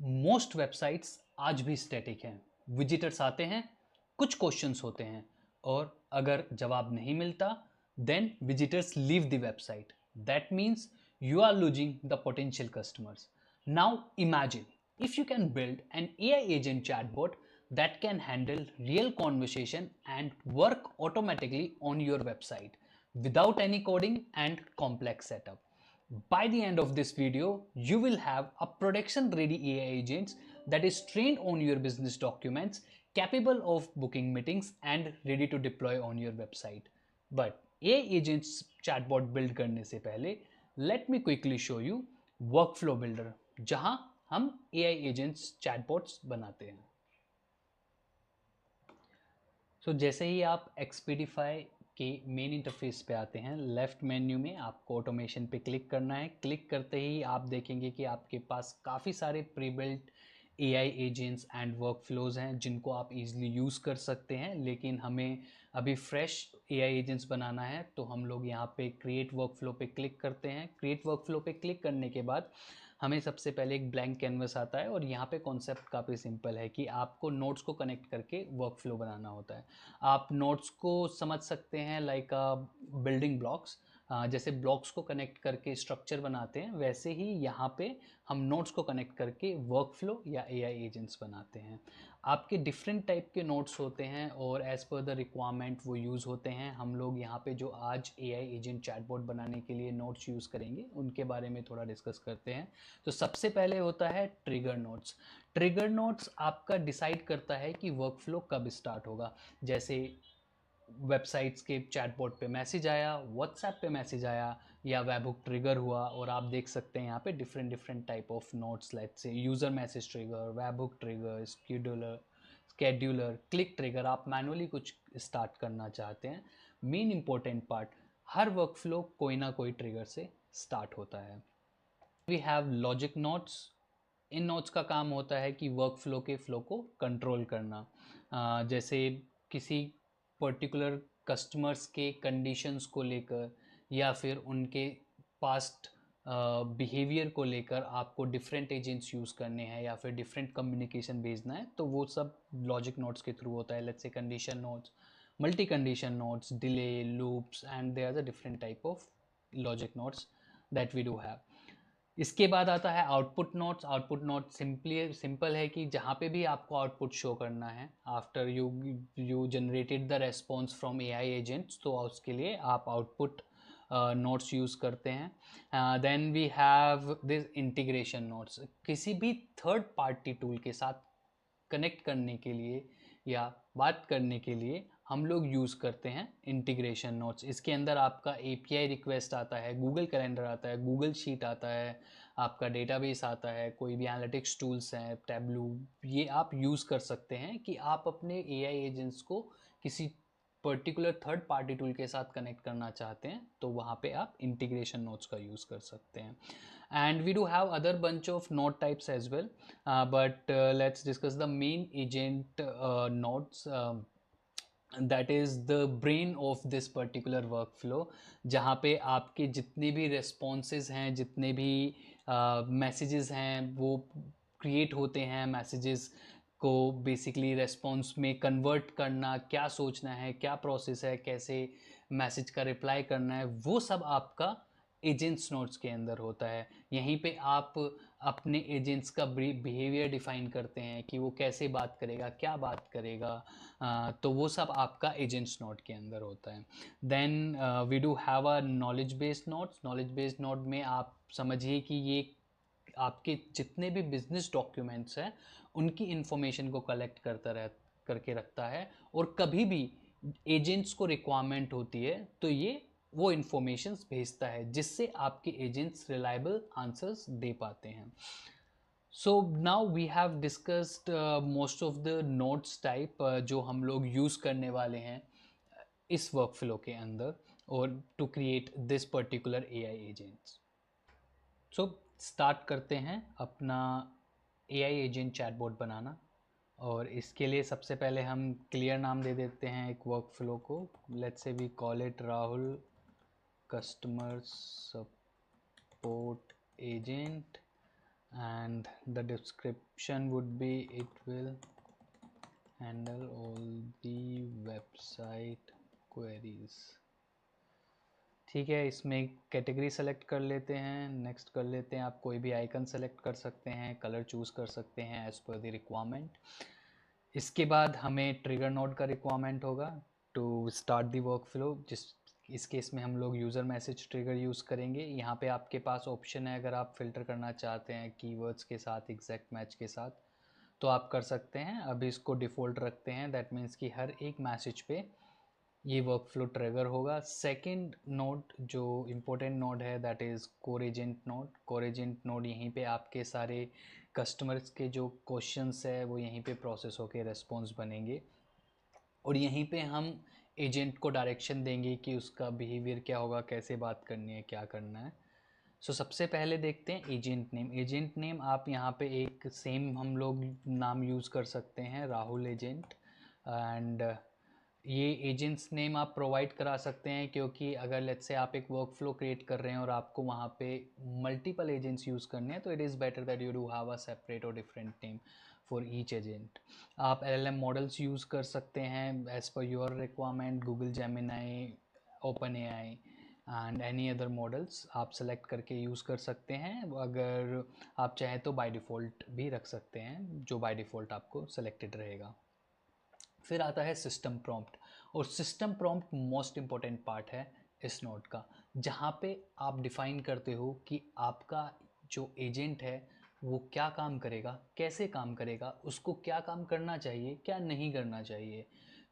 Most websites आज भी static हैं। विजिटर्स आते हैं, कुछ क्वेश्चंस होते हैं और अगर जवाब नहीं मिलता then visitors leave the website. That means you are losing the potential customers. Now imagine if you can build an AI agent chatbot that can handle real conversation and work automatically on your website without any coding and complex setup. By the end of this video, you will have a production ready AI agent that is trained on your business documents, capable of booking meetings and ready to deploy on your website. But AI agents chatbot build करने से पहले let me quickly show you workflow builder जहां हम AI agents chatbots बनाते हैं। जैसे ही आप एक्सपीडिफाई के मेन इंटरफेस पे आते हैं, लेफ्ट मेन्यू में आपको ऑटोमेशन पे क्लिक करना है। क्लिक करते ही आप देखेंगे कि आपके पास काफ़ी सारे pre built AI agents and workflows हैं जिनको आप इजीली यूज़ कर सकते हैं, लेकिन हमें अभी फ्रेश एआई एजेंट्स बनाना है तो हम लोग यहाँ पे क्रिएट वर्कफ्लो पे क्लिक करते हैं। क्रिएट वर्कफ्लो पे क्लिक करने के बाद हमें सबसे पहले एक ब्लैंक कैनवस आता है और यहाँ पे कॉन्सेप्ट काफ़ी सिंपल है कि आपको नोट्स को कनेक्ट करके वर्कफ्लो बनाना होता है। आप नोट्स को समझ सकते हैं लाइक बिल्डिंग ब्लॉक्स, जैसे ब्लॉक्स को कनेक्ट करके स्ट्रक्चर बनाते हैं, वैसे ही यहाँ पे हम नोट्स को कनेक्ट करके वर्कफ्लो या एआई एजेंट्स बनाते हैं। आपके डिफरेंट टाइप के नोट्स होते हैं और एज़ पर द रिक्वायरमेंट वो यूज़ होते हैं। हम लोग यहाँ पे जो आज एआई एजेंट चैटबॉट बनाने के लिए नोट्स यूज़ करेंगे उनके बारे में थोड़ा डिस्कस करते हैं। तो सबसे पहले होता है ट्रिगर नोट्स। ट्रिगर नोट्स आपका डिसाइड करता है कि वर्कफ्लो कब स्टार्ट होगा। जैसे वेबसाइट्स के चैटबॉट पे मैसेज आया, व्हाट्सएप पे मैसेज आया या वेबहुक ट्रिगर हुआ, और आप देख सकते हैं यहाँ पे different different type of notes, let's say user message trigger, webhook trigger, scheduler, click trigger. आप मैनुअली कुछ स्टार्ट करना चाहते हैं। मेन इंपॉर्टेंट पार्ट, हर वर्कफ्लो कोई ना कोई ट्रिगर से स्टार्ट होता है। We have logic notes. इन नोट्स का काम होता है कि वर्कफ्लो के फ्लो को कंट्रोल करना। जैसे किसी पर्टिकुलर कस्टमर्स के कंडीशंस को लेकर या फिर उनके पास्ट बिहेवियर को लेकर आपको डिफरेंट एजेंट्स यूज़ करने हैं या फिर डिफरेंट कम्युनिकेशन भेजना है, तो वो सब लॉजिक नोट्स के थ्रू होता है। Let's say condition notes, multi condition notes, delay, loops, and there are the different type of logic notes that we do have. इसके बाद आता है output notes. Output note simple है कि जहाँ पे भी आपको आउटपुट शो करना है after you generated the response from AI agents, तो उसके लिए आप आउटपुट नोट्स यूज़ करते हैं। Then we have this integration notes. किसी भी थर्ड पार्टी टूल के साथ कनेक्ट करने के लिए या बात करने के लिए हम लोग यूज़ करते हैं इंटीग्रेशन नोट्स। इसके अंदर आपका एपीआई रिक्वेस्ट आता है, गूगल कैलेंडर आता है, गूगल शीट आता है, आपका डेटाबेस आता है, कोई भी एनालिटिक्स टूल्स हैं, टैबलू, ये आप यूज़ कर सकते हैं कि आप अपने एआई एजेंट्स को किसी पर्टिकुलर थर्ड पार्टी टूल के साथ कनेक्ट करना चाहते हैं तो वहाँ पे आप इंटीग्रेशन नोट्स का यूज़ कर सकते हैं। And we do have other bunch of node types as well, but let's discuss the main agent nodes, that is the brain of this particular workflow, जहाँ पे आपके जितने भी रेस्पॉन्सेज हैं, जितने भी मैसेजेस हैं वो क्रिएट होते हैं। मैसेजेस को बेसिकली रेस्पॉन्स में कन्वर्ट करना, क्या सोचना है, क्या प्रोसेस है, कैसे मैसेज का रिप्लाई करना है, वो सब आपका एजेंट्स नोट्स के अंदर होता है। यहीं पे आप अपने एजेंट्स का बिहेवियर डिफाइन करते हैं कि वो कैसे बात करेगा, क्या बात करेगा, तो वो सब आपका एजेंट्स नोट के अंदर होता है। Then we do have a knowledge based notes. Knowledge based note में आप समझिए कि ये आपके जितने भी बिजनेस डॉक्यूमेंट्स हैं उनकी इंफॉर्मेशन को कलेक्ट करके रखता है, और कभी भी एजेंट्स को रिक्वायरमेंट होती है तो ये वो इंफॉर्मेशंस भेजता है जिससे आपके एजेंट्स रिलायबल आंसर्स दे पाते हैं। So now we have discussed most of the notes type जो हम लोग यूज़ करने वाले हैं इस वर्कफ्लो के अंदर और to create this particular AI agents. So start करते हैं अपना एआई एजेंट चैटबॉट बनाना, और इसके लिए सबसे पहले हम क्लियर नाम दे देते हैं एक वर्कफ्लो को। Let's say we call it Rahul customer support agent, and the description would be it will handle all the website queries. ठीक है, इसमें कैटेगरी सेलेक्ट कर लेते हैं, नेक्स्ट कर लेते हैं। आप कोई भी आइकन सेलेक्ट कर सकते हैं, कलर चूज़ कर सकते हैं एज पर द रिक्वायरमेंट। इसके बाद हमें ट्रिगर नोड का रिक्वायरमेंट होगा to start the workflow. इस केस में हम लोग यूज़र मैसेज ट्रिगर यूज़ करेंगे। यहाँ पे आपके पास ऑप्शन है, अगर आप फिल्टर करना चाहते हैं कीवर्ड्स के साथ, एग्जैक्ट मैच के साथ, तो आप कर सकते हैं। अभी इसको डिफ़ॉल्ट रखते हैं, दैट मीन्स कि हर एक मैसेज पे ये वर्क फ्लो ट्रिगर होगा। सेकेंड नोड जो इम्पोर्टेंट नोड है that is core agent node. Core agent node यहीं पे आपके सारे कस्टमर्स के जो क्वेश्चंस है वो यहीं पे प्रोसेस होके रेस्पॉन्स बनेंगे, और यहीं पे हम एजेंट को डायरेक्शन देंगे कि उसका बिहेवियर क्या होगा, कैसे बात करनी है, क्या करना है। सो सबसे पहले देखते हैं एजेंट नेम। एजेंट नेम आप यहाँ पे एक सेम हम लोग नाम यूज़ कर सकते हैं, राहुल एजेंट। एंड ये एजेंट्स नेम आप प्रोवाइड करा सकते हैं, क्योंकि अगर लेट्स से आप एक वर्क फ्लो क्रिएट कर रहे हैं और आपको वहाँ पे मल्टीपल एजेंट्स यूज़ करने हैं, तो it is better that you do have a separate और different name for each agent. आप LLM मॉडल्स यूज़ कर सकते हैं as per your requirement, Google Gemini, open AI and any other models आप select करके यूज़ कर सकते हैं। अगर आप चाहें तो बाय डिफ़ॉल्ट भी रख सकते हैं, जो बाय डिफ़ॉल्ट आपको सेलेक्टेड रहेगा। फिर आता है सिस्टम प्रॉम्प्ट, और system prompt most important part है इस नोट का, जहाँ पे आप डिफाइन करते हो कि आपका जो एजेंट है वो क्या काम करेगा, कैसे काम करेगा, उसको क्या काम करना चाहिए, क्या नहीं करना चाहिए।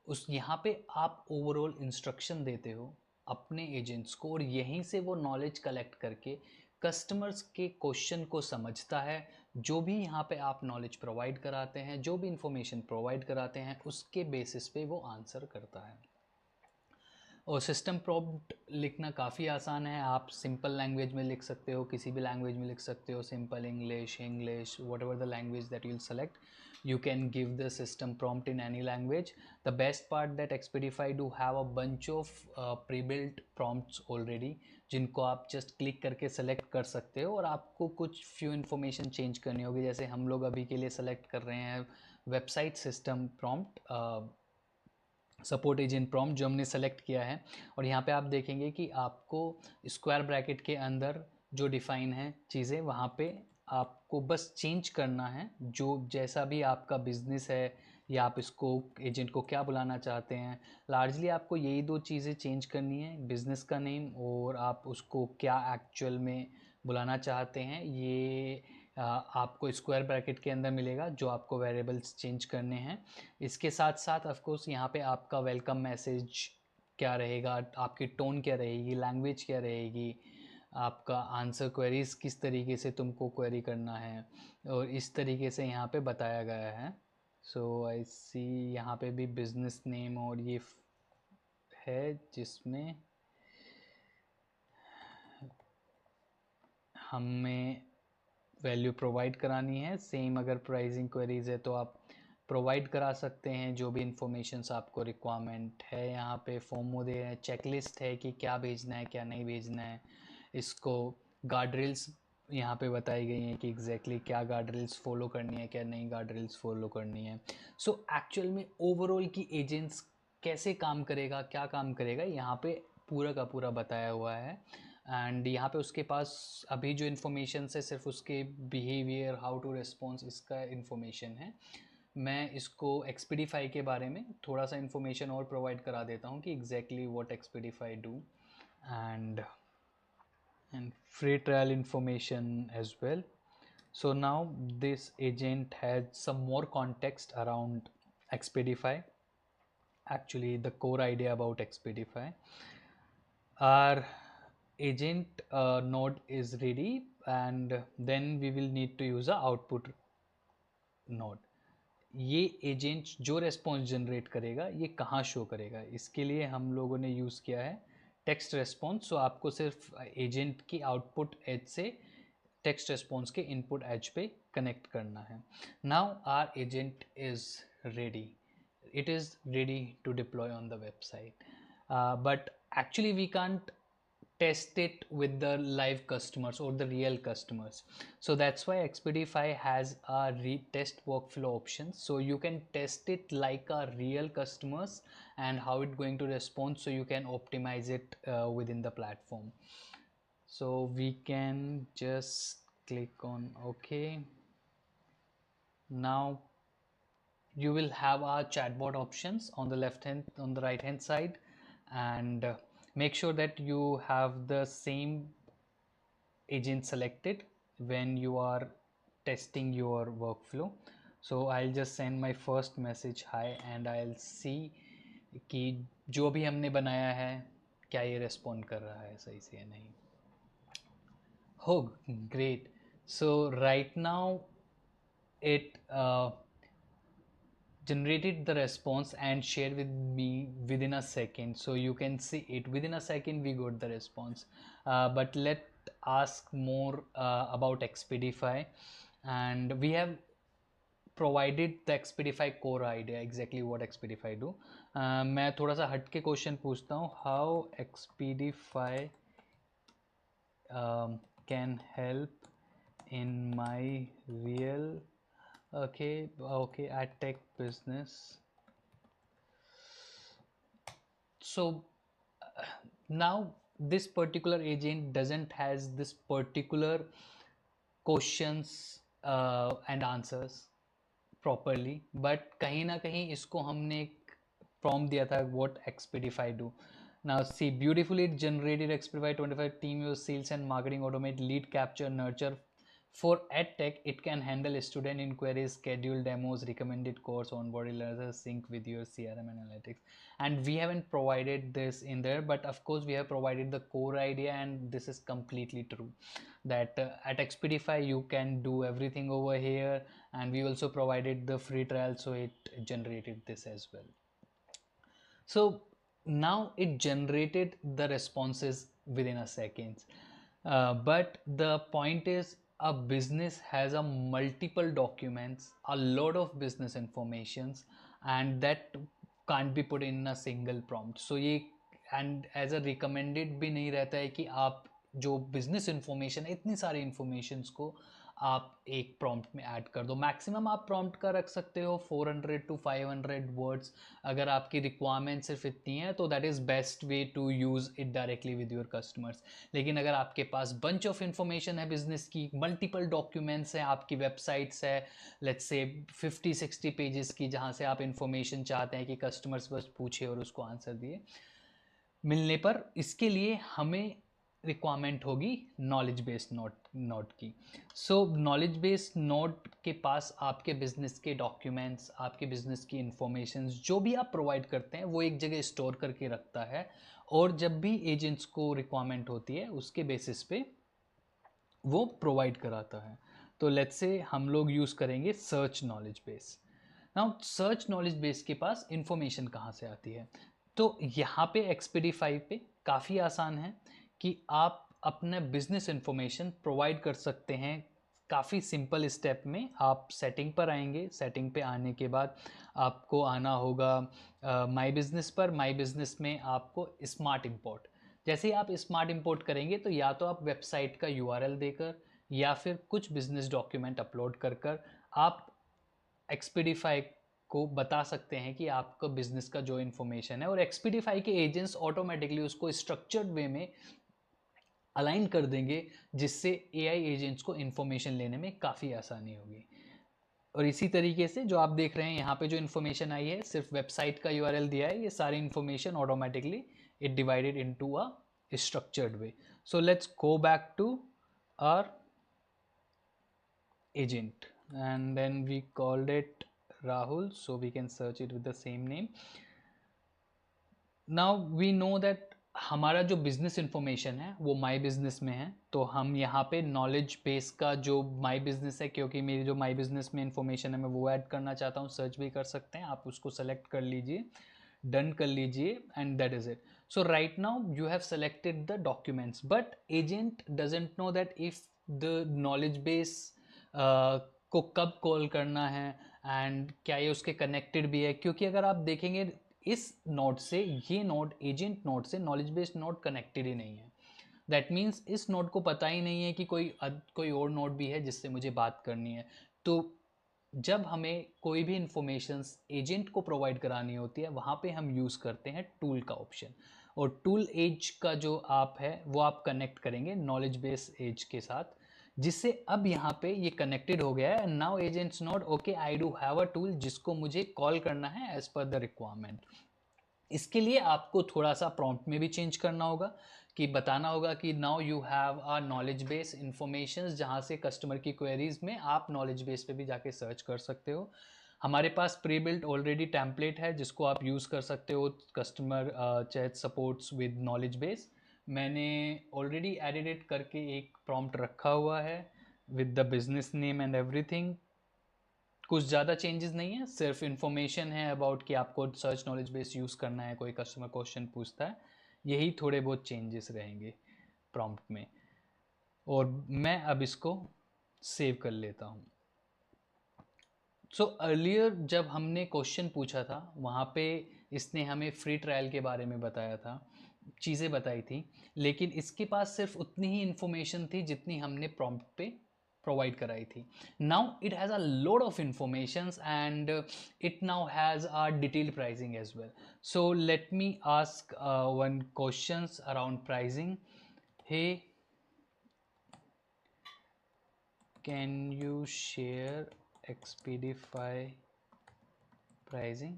उस यहाँ पे आप ओवरऑल इंस्ट्रक्शन देते हो अपने एजेंट्स को, और यहीं से वो नॉलेज कलेक्ट करके कस्टमर्स के क्वेश्चन को समझता है। जो भी यहाँ पे आप नॉलेज प्रोवाइड कराते हैं, जो भी इंफॉर्मेशन प्रोवाइड कराते हैं, उसके बेसिस पे वो आंसर करता है। और सिस्टम प्रॉम्प्ट लिखना काफ़ी आसान है। आप सिंपल लैंग्वेज में लिख सकते हो, किसी भी लैंग्वेज में लिख सकते हो, simple English, what ever the language that you'll select, you can give the system prompt in any language. The best part that Expedify do have a bunch of pre-built prompts already, जिनको आप just click करके select कर सकते हो, और आपको कुछ few information change करनी होगी। जैसे हम लोग अभी के लिए सेलेक्ट कर रहे हैं website system prompt, support agent prompt जो हमने सेलेक्ट किया है। और यहाँ पे आप देखेंगे कि आपको स्क्वायर ब्रैकेट के अंदर जो डिफ़ाइन है चीज़ें, वहाँ पे आपको बस चेंज करना है, जो जैसा भी आपका बिजनेस है या आप इसको एजेंट को क्या बुलाना चाहते हैं। लार्जली आपको यही दो चीज़ें चेंज करनी है, बिज़नेस का नेम और आप उसको क्या एक्चुअल में बुलाना चाहते हैं। ये आपको स्क्वायर ब्रैकेट के अंदर मिलेगा जो आपको वेरिएबल्स चेंज करने हैं। इसके साथ साथ ऑफ कोर्स यहाँ पे आपका वेलकम मैसेज क्या रहेगा, आपकी टोन क्या रहेगी, लैंग्वेज क्या रहेगी, आपका आंसर क्वेरीज किस तरीके से तुमको क्वेरी करना है, और इस तरीके से यहाँ पे बताया गया है। सो आई सी यहाँ पे भी बिजनेस नेम और ये है जिसमें हमें वैल्यू प्रोवाइड करानी है। सेम अगर प्राइसिंग क्वेरीज है तो आप प्रोवाइड करा सकते हैं जो भी इंफॉर्मेशंस आपको रिक्वायरमेंट है। यहाँ पे फॉर्मो दे रहे हैं, चेकलिस्ट है कि क्या भेजना है क्या नहीं भेजना है। इसको गार्ड यहाँ पे बताई गई हैं कि एग्जैक्टली क्या गार्ड फॉलो करनी है, क्या नहीं गार्ड फॉलो करनी है। सो एक्चुअल में ओवरऑल की एजेंट्स कैसे काम करेगा, क्या काम करेगा, यहाँ पे पूरा का पूरा बताया हुआ है। एंड यहाँ पे उसके पास अभी जो इन्फॉर्मेशन है सिर्फ उसके बिहेवियर, हाउ टू रिस्पॉन्स, इसका इन्फॉर्मेशन है। मैं इसको एक्सपीडिफाई के बारे में थोड़ा सा इन्फॉर्मेशन और प्रोवाइड करा देता हूँ कि exactly what Expedify do, and free trial information as well. So now this agent has some more context around Expedify. Actually the core idea about Expedify, our agent node is ready, and then we will need to use a output node. ये agent जो response generate करेगा ये कहाँ show करेगा, इसके लिए हम लोगों ने यूज़ किया है टेक्स्ट रेस्पॉन्स। सो आपको सिर्फ एजेंट की आउटपुट एज से टेक्स्ट रेस्पॉन्स के इनपुट एज पे कनेक्ट करना है। Now our agent is ready, it is ready to deploy on the website, but actually we can't test it with the live customers or the real customers. So that's why Expedify has a retest workflow option, so you can test it like a real customers and how it's going to respond, so you can optimize it within the platform. So we can just click on OK. Now you will have our chatbot options on the right hand side, and make sure that you have the same agent selected when you are testing your workflow. So I'll just send my first message hi and I'll see कि जो भी हमने बनाया है क्या ये respond कर रहा है सही से या नहीं. Oh, great. So right now it generated the response and shared with me within a second, so you can see it within a second we got the response. But let ask more about Expedify, and we have provided the Expedify core idea, exactly what Expedify do. मैं थोड़ा सा हट के question पूछता हूँ, how Expedify can help in my real okay at tech business. So now this particular agent doesn't has this particular questions and answers properly, but कहीं ना कहीं इसको हमने एक prompt दिया था what Expedify do. Now see, beautifully it generated Expedify 25 team use sales and marketing automate lead capture nurture. For EdTech, it can handle student inquiries, schedule demos, recommended course, onboarding learners, sync with your CRM analytics. And we haven't provided this in there, but of course we have provided the core idea, and this is completely true. That at Expedify you can do everything over here, and we also provided the free trial, so it generated this as well. So now it generated the responses within a second. But the point is, a business has a multiple documents, a lot of business informations, and that can't be put in a single prompt. So ये and as a recommended भी नहीं रहता है कि आप जो business information है इतनी सारी informations को आप एक प्रॉम्प्ट में ऐड कर दो. मैक्सिमम आप प्रॉम्प्ट का रख सकते हो 400 to 500 वर्ड्स. अगर आपकी रिक्वायरमेंट सिर्फ इतनी है तो that is best way to use it directly with your customers. लेकिन अगर आपके पास बंच ऑफ इंफॉर्मेशन है बिजनेस की, मल्टीपल डॉक्यूमेंट्स हैं, आपकी वेबसाइट्स है लेट्स से 50-60 पेजेस की, जहाँ से आप इंफॉर्मेशन चाहते हैं कि कस्टमर्स बस पूछे और उसको आंसर दिए, मिलने पर इसके लिए हमें रिक्वायरमेंट होगी नॉलेज बेस्ड नोट की. सो नॉलेज बेस्ड नोट के पास आपके बिजनेस के डॉक्यूमेंट्स, आपके बिजनेस की इंफॉर्मेशन जो भी आप प्रोवाइड करते हैं वो एक जगह स्टोर करके रखता है, और जब भी एजेंट्स को रिक्वायरमेंट होती है उसके बेसिस पे वो प्रोवाइड कराता है. तो लेट्स से हम लोग यूज़ करेंगे search knowledge base. Now search knowledge base के पास इंफॉर्मेशन कहाँ से आती है? तो यहाँ पे Expedify पे काफ़ी आसान है कि आप अपना बिजनेस इंफॉर्मेशन प्रोवाइड कर सकते हैं काफ़ी सिंपल स्टेप में. आप सेटिंग पर आएंगे, सेटिंग पे आने के बाद आपको आना होगा माई बिजनेस पर. माई बिजनेस में आपको स्मार्ट इंपोर्ट, जैसे ही आप स्मार्ट इंपोर्ट करेंगे तो या तो आप वेबसाइट का URL देकर या फिर कुछ बिजनेस डॉक्यूमेंट अपलोड कर कर आप Expedify को बता सकते हैं कि आपका बिजनेस का जो इन्फॉर्मेशन है, और Expedify के एजेंट्स ऑटोमेटिकली उसको स्ट्रक्चर्ड वे में अलाइन कर देंगे, जिससे AI एजेंट्स को इन्फॉर्मेशन लेने में काफ़ी आसानी होगी. और इसी तरीके से जो आप देख रहे हैं यहाँ पे जो इन्फॉर्मेशन आई है, सिर्फ वेबसाइट का URL दिया है, ये सारी information automatically it divided into a structured way. So let's go back to our agent and then we called it Rahul, so we can search it with the same name. Now we know that हमारा जो business information है वो my business में है, तो हम यहाँ पे नॉलेज बेस का जो माई बिजनेस है, क्योंकि मेरी जो माई बिजनेस में इन्फॉर्मेशन है मैं वो ऐड करना चाहता हूँ, सर्च भी कर सकते हैं आप, उसको सेलेक्ट कर लीजिए, डन कर लीजिए, and that is it. So right now you have selected the documents, but agent doesn't know that if the knowledge base को कब कॉल करना है एंड क्या ये उसके कनेक्टेड भी है, क्योंकि अगर आप देखेंगे इस नोड से, ये नोड एजेंट नोड से नॉलेज बेस्ड नोड कनेक्टेड ही नहीं है. दैट मीन्स इस नोड को पता ही नहीं है कि कोई और नोड भी है जिससे मुझे बात करनी है। तो जब हमें कोई भी इंफॉर्मेशंस एजेंट को प्रोवाइड करानी होती है, वहाँ पे हम यूज़ करते हैं टूल का ऑप्शन। और टूल एज का जो आप है वो आप कनेक्ट करेंगे नॉलेज बेस एज के साथ, जिससे अब यहाँ पे ये कनेक्टेड हो गया है। Now agents node okay I do have a tool जिसको मुझे कॉल करना है एज पर द रिक्वायरमेंट। इसके लिए आपको थोड़ा सा प्रॉम्प्ट में भी चेंज करना होगा, कि बताना होगा कि now you have a knowledge base information, जहाँ से कस्टमर की क्वेरीज में आप नॉलेज बेस पे भी जाके सर्च कर सकते हो। हमारे पास प्री बिल्ट ऑलरेडी टेम्पलेट है जिसको आप यूज़ कर सकते हो, customer chat supports with knowledge base. मैंने ऑलरेडी एडिट करके एक प्रॉम्प्ट रखा हुआ है with the business name and everything. कुछ ज़्यादा चेंजेस नहीं है, सिर्फ इन्फॉर्मेशन है अबाउट कि आपको सर्च नॉलेज बेस यूज़ करना है, कोई कस्टमर क्वेश्चन पूछता है, यही थोड़े बहुत चेंजेस रहेंगे प्रॉम्प्ट में। और मैं अब इसको सेव कर लेता हूँ। सो अर्लियर जब हमने क्वेश्चन पूछा था वहाँ पे इसने हमें फ्री ट्रायल के बारे में बताया था, चीज़ें बताई थी, लेकिन इसके पास सिर्फ उतनी ही इन्फॉर्मेशन थी जितनी हमने प्रॉम्प्ट पे प्रोवाइड कराई थी। Now it has a load of informations and it now has a detailed pricing as well. So let me ask one questions around pricing. Hey, can you share Expedify pricing?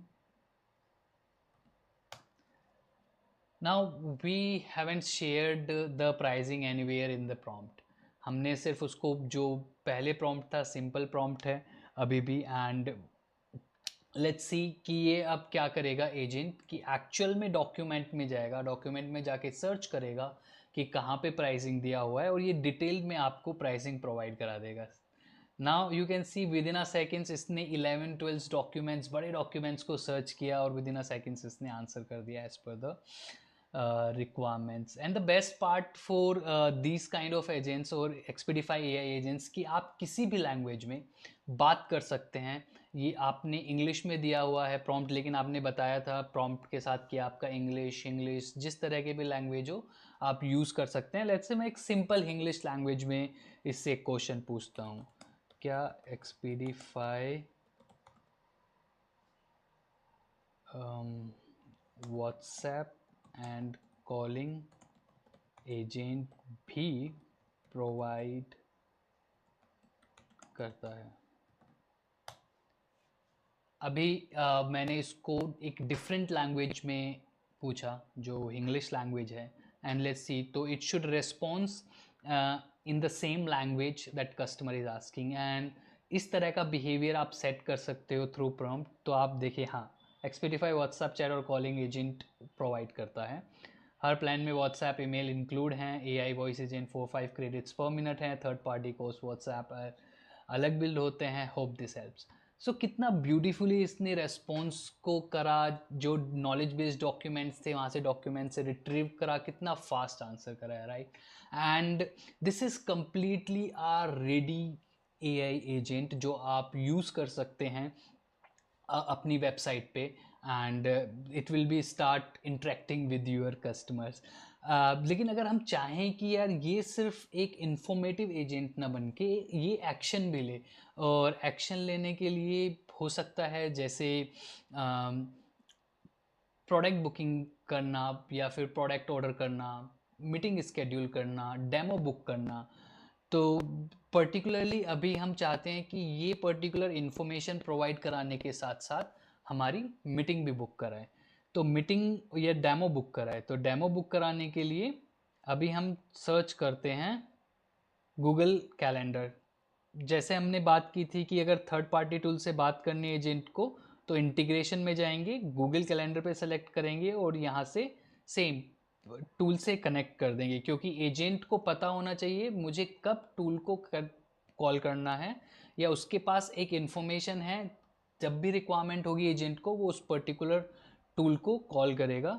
Now we haven't shared the pricing anywhere in the prompt. हमने सिर्फ उसको, जो पहले prompt था simple prompt है अभी भी, and let's see कि ये अब क्या करेगा एजेंट, कि एक्चुअल में डॉक्यूमेंट में जाएगा, डॉक्यूमेंट में जाके सर्च करेगा कि कहाँ पे प्राइसिंग दिया हुआ है और ये डिटेल में आपको प्राइसिंग प्रोवाइड करा देगा। Now you can see within a seconds इसने 11-12 डॉक्यूमेंट्स, बड़े डॉक्यूमेंट्स को सर्च किया और विद इन अ सेकेंड्स इसने आंसर कर दिया as per the requirements. And the best part for these kind of agents और Expedify AI agents कि आप किसी भी लैंग्वेज में बात कर सकते हैं। ये आपने इंग्लिश में दिया हुआ है प्रॉम्प्ट, लेकिन आपने बताया था प्रॉम्प्ट के साथ कि आपका इंग्लिश जिस तरह के भी लैंग्वेज हो आप यूज़ कर सकते हैं। लेट्स से मैं एक सिंपल इंग्लिश लैंग्वेज में इससे एक क्वेश्चन पूछता हूँ, क्या Expedify WhatsApp and calling agent भी प्रोवाइड करता है? अभी मैंने इसको एक डिफरेंट लैंग्वेज में पूछा जो इंग्लिश लैंग्वेज है, एंड लेट्स सी, तो it should response in the same language that customer is asking. And इस तरह का बिहेवियर आप सेट कर सकते हो थ्रू प्रॉम्प्ट। तो आप देखिए, हाँ, एक्सपेडिफाई व्हाट्सएप चैट और कॉलिंग एजेंट प्रोवाइड करता है। हर प्लान में व्हाट्सएप ईमेल इंक्लूड हैं, एआई वॉइस एजेंट 4-5 क्रेडिट्स पर मिनट हैं, थर्ड पार्टी कोर्स व्हाट्सएप अलग बिल्ड होते हैं, होप दिस हेल्प्स। सो कितना ब्यूटीफुली इसने रेस्पॉन्स को करा, जो नॉलेज बेस्ड डॉक्यूमेंट्स थे वहाँ से डॉक्यूमेंट से रिट्रीव करा, कितना फास्ट आंसर करा है, right. And this is completely a ready AI agent जो आप यूज़ कर सकते हैं अपनी वेबसाइट पे, and it will be start interacting with your customers. लेकिन अगर हम चाहें कि यार ये सिर्फ एक इंफॉर्मेटिव एजेंट ना बन के ये एक्शन भी ले, और एक्शन लेने के लिए हो सकता है जैसे प्रोडक्ट बुकिंग करना, या फिर प्रोडक्ट ऑर्डर करना, मीटिंग स्केड्यूल करना, डेमो बुक करना। तो पर्टिकुलरली अभी हम चाहते हैं कि ये पर्टिकुलर इन्फॉर्मेशन प्रोवाइड कराने के साथ साथ हमारी मीटिंग भी बुक कराए। तो मीटिंग या डेमो बुक कराए, तो डेमो बुक कराने के लिए अभी हम सर्च करते हैं गूगल कैलेंडर। जैसे हमने बात की थी कि अगर थर्ड पार्टी टूल से बात करनी है एजेंट को, तो इंटीग्रेशन में जाएंगे, गूगल कैलेंडर पे सेलेक्ट करेंगे और यहाँ से सेम टूल से कनेक्ट कर देंगे, क्योंकि एजेंट को पता होना चाहिए मुझे कब टूल को कॉल करना है, या उसके पास एक इन्फॉर्मेशन है जब भी रिक्वायरमेंट होगी एजेंट को वो उस पर्टिकुलर टूल को कॉल करेगा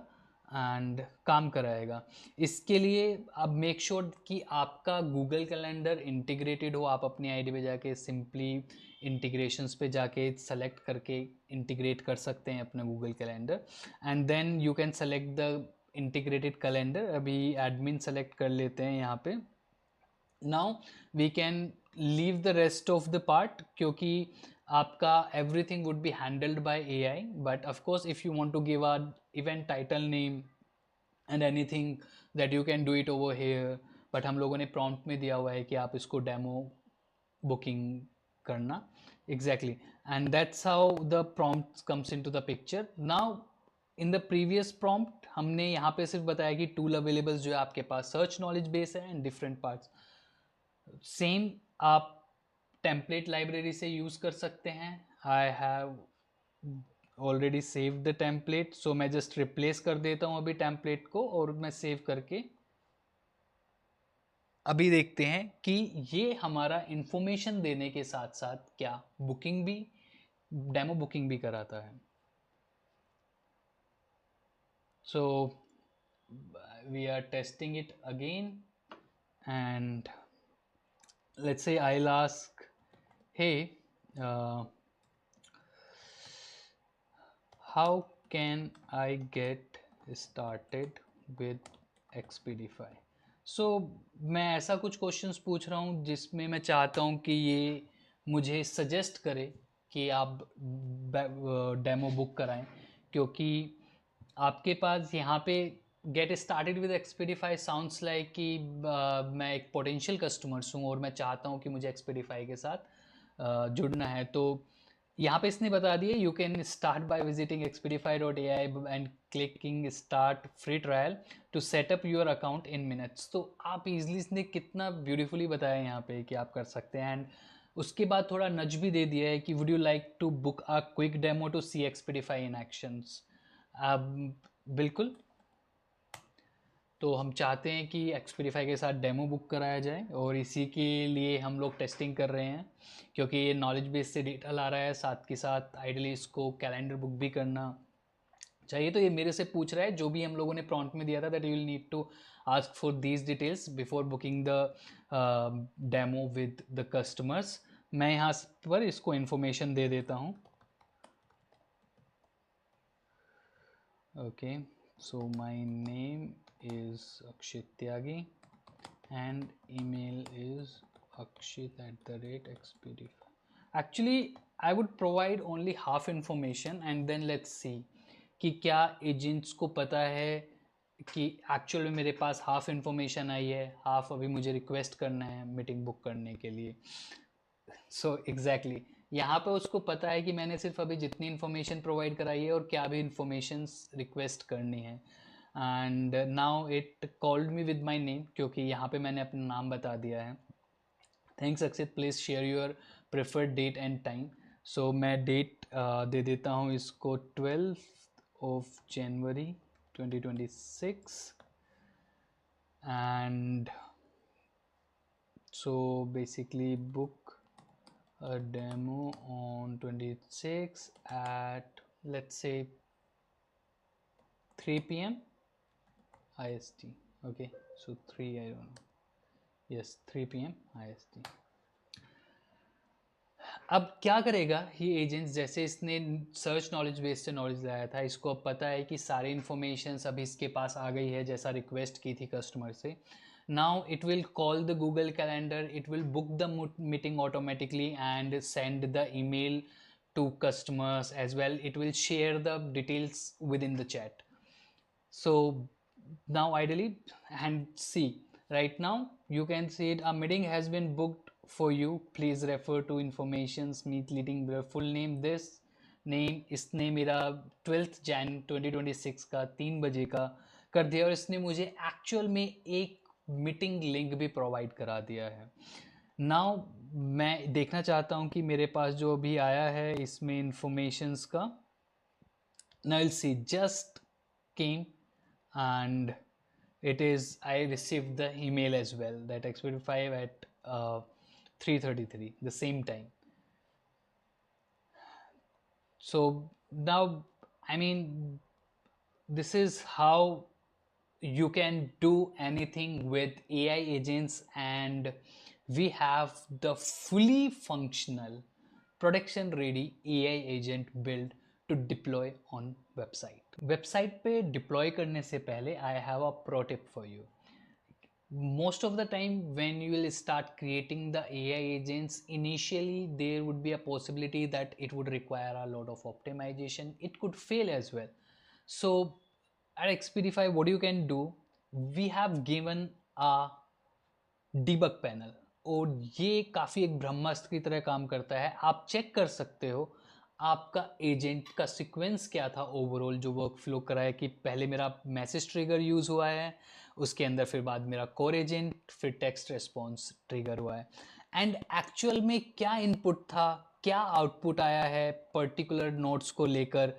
एंड काम कराएगा। इसके लिए अब मेक श्योर कि आपका गूगल कैलेंडर इंटीग्रेटेड हो। आप अपनी आईडी पे जाके सिंपली इंटीग्रेशंस पे जाके सेलेक्ट करके इंटीग्रेट कर सकते हैं अपना Google calendar, and then you can select the integrated calendar, अभी एडमिन सेलेक्ट कर लेते हैं यहाँ पे. Now we can leave the rest of the part, क्योंकि आपका everything would be handled by AI. But of course if you want to give a event title name and anything that you can do it over here. But हम लोगों ने prompt में दिया हुआ है कि आप इसको डेमो बुकिंग करना. Exactly. And that's how the prompt comes into the picture. Now in the previous prompt हमने यहाँ पे सिर्फ बताया कि टूल अवेलेबल्स जो है आपके पास सर्च नॉलेज बेस है एंड डिफरेंट पार्ट्स. सेम आप टेम्पलेट लाइब्रेरी से यूज कर सकते हैं. I have already save the template, so मैं जस्ट रिप्लेस कर देता हूँ अभी टेम्पलेट को, और मैं सेव करके अभी देखते हैं कि ये हमारा इंफॉर्मेशन देने के साथ साथ क्या बुकिंग भी, डेमो बुकिंग भी कराता है. So we are testing it again and let's say I'll ask, hey, how can I get started with Expedify? So मैं ऐसा कुछ क्वेश्चंस पूछ रहा हूँ जिसमें मैं चाहता हूँ कि ये मुझे सजेस्ट करे कि आप डेमो बुक कराएं, क्योंकि आपके पास यहाँ पे get started with Expedify sounds like कि मैं एक पोटेंशियल कस्टमर्स हूँ और मैं चाहता हूँ कि मुझे एक्सपेडिफाई के साथ जुड़ना है. तो यहाँ पे इसने बता दिया you can start by visiting expedify.ai and clicking start free trial to set up your account in minutes. तो आप इजली, इसने कितना ब्यूटीफुली बताया यहाँ पे कि आप कर सकते हैं. एंड उसके बाद थोड़ा नज भी दे दिया है कि would you like to book a quick demo to see Expedify in actions. बिल्कुल. तो हम चाहते हैं कि एक्सपेडिफाई के साथ डेमो बुक कराया जाए, और इसी के लिए हम लोग टेस्टिंग कर रहे हैं, क्योंकि ये नॉलेज बेस से डेटा ला रहा है, साथ के साथ आइडली इसको कैलेंडर बुक भी करना चाहिए. तो ये मेरे से पूछ रहा है जो भी हम लोगों ने प्रॉम्प्ट में दिया था, that you will need to ask for these details before booking the demo with the customers. मैं यहाँ पर इसको इन्फॉर्मेशन दे देता हूँ. Okay, so my name is Akshit Tyagi and email is akshit@expedify. Actually I would provide only half information and then let's see कि क्या agents को पता है कि एक्चुअल में मेरे पास हाफ इन्फॉर्मेशन आई है, हाफ अभी मुझे रिक्वेस्ट करना है मीटिंग बुक करने के लिए. सो एग्जैक्टली यहाँ पे उसको पता है कि मैंने सिर्फ अभी जितनी इन्फॉर्मेशन प्रोवाइड कराई है और क्या भी इन्फॉर्मेशन रिक्वेस्ट करनी है. And now it called me with my name, क्योंकि यहाँ पे मैंने अपना नाम बता दिया है. Thanks Akshit, please share your preferred date and time. So मैं डेट दे देता हूँ इसको 12 जनवरी 2026. And so basically book a demo on 26 at let's say 3 p.m. IST. Okay, so 3, I don't know, yes 3 p.m. IST. अब क्या करेगा ये एजेंट्स, जैसे इसने सर्च नॉलेज बेस से नॉलेज लाया था, इसको अब पता है कि सारी इन्फॉर्मेशन अभी इसके पास आ गई है जैसा रिक्वेस्ट की थी कस्टमर से. Now it will call the Google Calendar, it will book the meeting automatically and send the email to customers as well. It will share the details within the chat. So now ideally, and see, right now you can see it, a meeting has been booked for you, please refer to informations meet leading full name this name. इसने मेरा 12 Jan 2026 का 3 बजे का कर दिया, और इसने मुझे एक्चुअल में एक मीटिंग लिंक भी प्रोवाइड करा दिया है. नाउ मैं देखना चाहता हूँ कि मेरे पास जो अभी आया है इसमें इंफॉर्मेशंस का. Now will see, just came and it is, I received the email as well that Expedify at 3:33 the same time. So now, I mean, this is how you can do anything with AI agents, and we have the fully functional production ready AI agent built to deploy on website. Website पे deploy करने से पहले I have a pro tip for you. Most of the time when you will start creating the AI agents, initially there would be a possibility that it would require a lot of optimization. It could fail as well. So at Expedify, what you can do, we have given a debug panel, और ये काफ़ी एक ब्रह्मास्त्र की तरह काम करता है। आप चेक कर सकते हो आपका एजेंट का सीक्वेंस क्या था ओवरऑल जो वर्क फ्लो करा है, कि पहले मेरा मैसेज ट्रिगर यूज़ हुआ है, उसके अंदर फिर बाद मेरा कोर एजेंट, फिर टेक्स्ट रिस्पॉन्स ट्रिगर हुआ है, एंड एक्चुअल में क्या इनपुट था, क्या आउटपुट आया है पर्टिकुलर नोट्स को लेकर,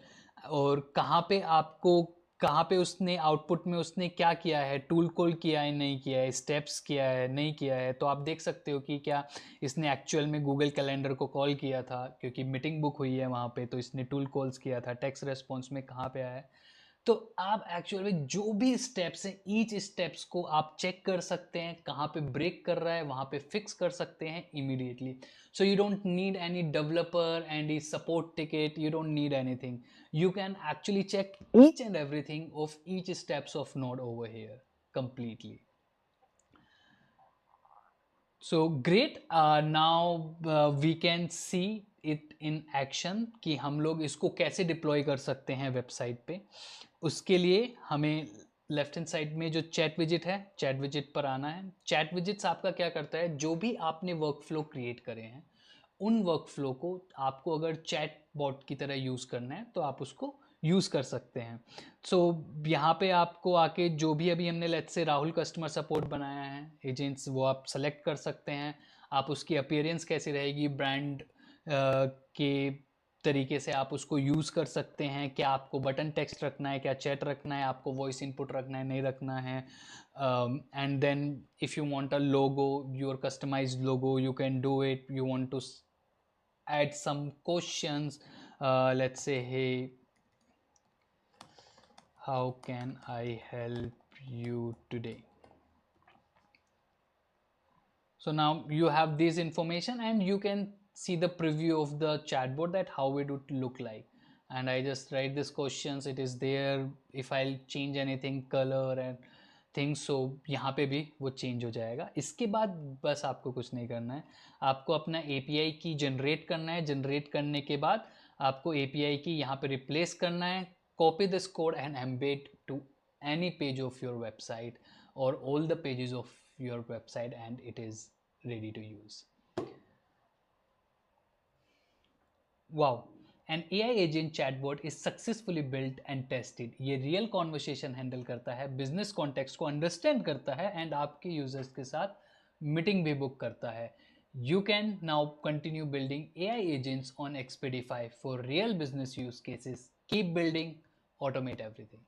और कहाँ पे उसने आउटपुट में उसने क्या किया है, टूल कॉल किया है नहीं किया है, स्टेप्स किया है नहीं किया है। तो आप देख सकते हो कि क्या इसने एक्चुअल में गूगल कैलेंडर को कॉल किया था, क्योंकि मीटिंग बुक हुई है वहाँ पे, तो इसने टूल कॉल्स किया था, टेक्स्ट रेस्पॉन्स में कहाँ पे आया है। तो आप एक्चुअल में जो भी स्टेप्स हैं, ईच स्टेप्स को आप चेक कर सकते हैं, कहाँ पे ब्रेक कर रहा है वहाँ पे फिक्स कर सकते हैं immediately. So you don't need any developer and support ticket, you don't need anything, you can actually check each and everything of each steps of node over here completely. So great, now we can see it in action कि हम लोग इसको कैसे deploy कर सकते हैं website पे। उसके लिए हमें लेफ्ट हैंड साइड में जो चैट विजिट है, चैट विजिट पर आना है। चैट विजिट्स आपका क्या करता है, जो भी आपने वर्क फ्लो क्रिएट करे हैं उन वर्क फ्लो को आपको अगर चैट बॉट की तरह यूज़ करना है तो आप उसको यूज़ कर सकते हैं। सो यहाँ पे आपको आके जो भी अभी हमने let's say Rahul customer support बनाया है एजेंट्स, वो आप सेलेक्ट कर सकते हैं। आप उसकी अपीयरेंस कैसी रहेगी, ब्रांड के तरीके से आप उसको यूज़ कर सकते हैं। क्या आपको बटन टेक्स्ट रखना है, क्या चैट रखना है, आपको वॉइस इनपुट रखना है नहीं रखना है, and then if you want a logo, your customized logo, you can do it. You want to add some questions, let's say, hey, how can I help you today? So now you have this information and you can see the preview of the chatbot, that how it would look like. And I just write this questions, it is there. If I'll change anything, color and things, so यहाँ पे भी वो change हो जाएगा। इसके बाद बस आपको कुछ नहीं करना है, आपको अपना API की जनरेट करना है। जनरेट करने के बाद आपको API की यहाँ पे रिप्लेस करना है। Copy this code and embed to any page of your website और all the pages of your website and it is ready to use. Wow, an AI agent chatbot is successfully built and tested. ये real conversation handle करता है, business context को understand करता है and आपके users के साथ मीटिंग भी बुक करता है। You can now continue building AI agents on Expedify for real business use cases. Keep building, automate everything.